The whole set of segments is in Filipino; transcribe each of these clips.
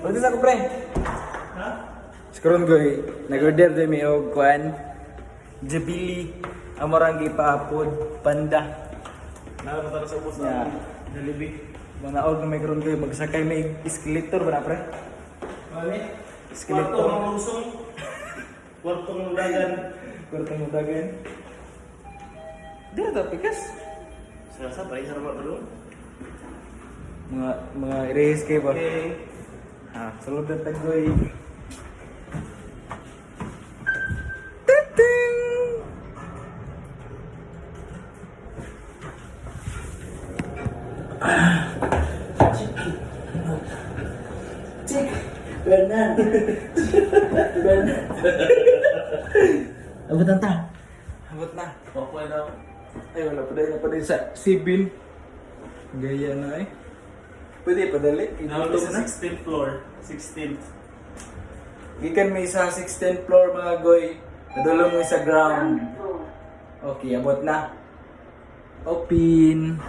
Pwede na ko, pre. Ha? Skaron ko nag-order din mi og kuan. Jabili. Amorang gipapod panda. Nakapatara sa ubos Ya, Jollibee. mga og na may karon ko magsakay may escalator ba na, pre? Mami? Skeleton. Kwarto ng lusong. Kwarto ng dagan. Kurtang mo dagan. Dira ta pikas. Sa pa isa naman dulu. Mga erase kay ba? Okay. Ah, sulod na tagoy. Titing! Cik! Benar! Benar! Abot na ta! Abot na! Opo na. Ay, wala pa din sa sibil. Gaya na eh. Pwede padali. Nalo Ipos sa na. 16th floor. 16th. Gikan may sa 16th floor mga goy. Nadulong mo sa ground. Okay, abot na. Open.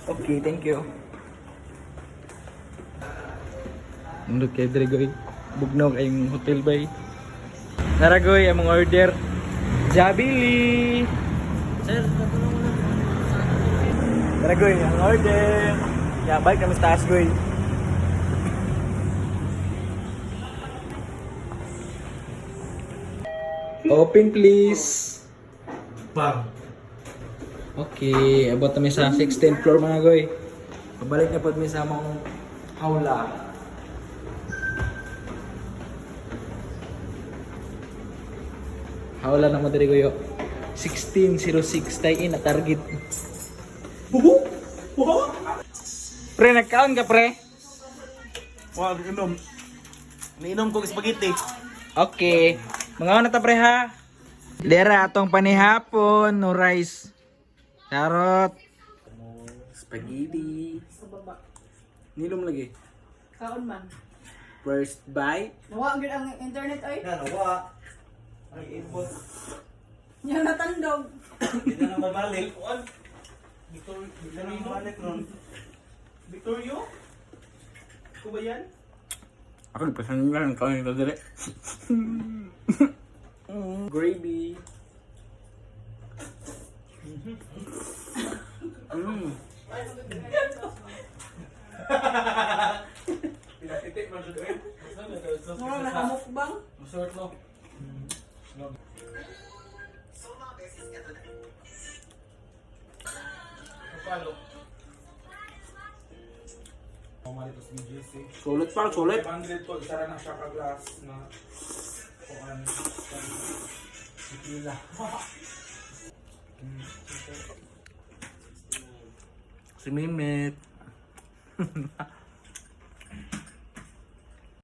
Okay, thank you. Nandun kay Dre goy. Bugnaw kayong hotel bay. Tara goy, among order. Jabili! Sir, natulong mo na. Tara goy, ang order. Ya, balik kami sa taas goy. Open please. Bang. Okay, abot kami sa 16th floor mga goy. Pabalik na po kami sa among hawla. Hawla na mo diri goyo. 1606 tay in na target. Pre, nagkaon ka pre? Wag inom. Niinom ko spaghetti. Okay. Mga na ta pre ha. Dera atong panihapon no rice. Carrot. Spaghetti. Sa baba. Nilom lagi. Kaon man. First bite. Nawa gid ang internet ay. Yan, wa. Ay, input. Yang natandog. Hindi na mabalik. Kuan. Victorio na mabalik ron. Victorio? Ito ba yan? Ako nagpasan nga ng kaon nito dire. Gravy. Pinakitik man siya doon. Mura nakamukbang. Masort no. Kapalo. Pamalitos ni JC. Sulit pa, sulit. 500 to, isa na siya ka-glass na kuan. Tequila. Si Mimit.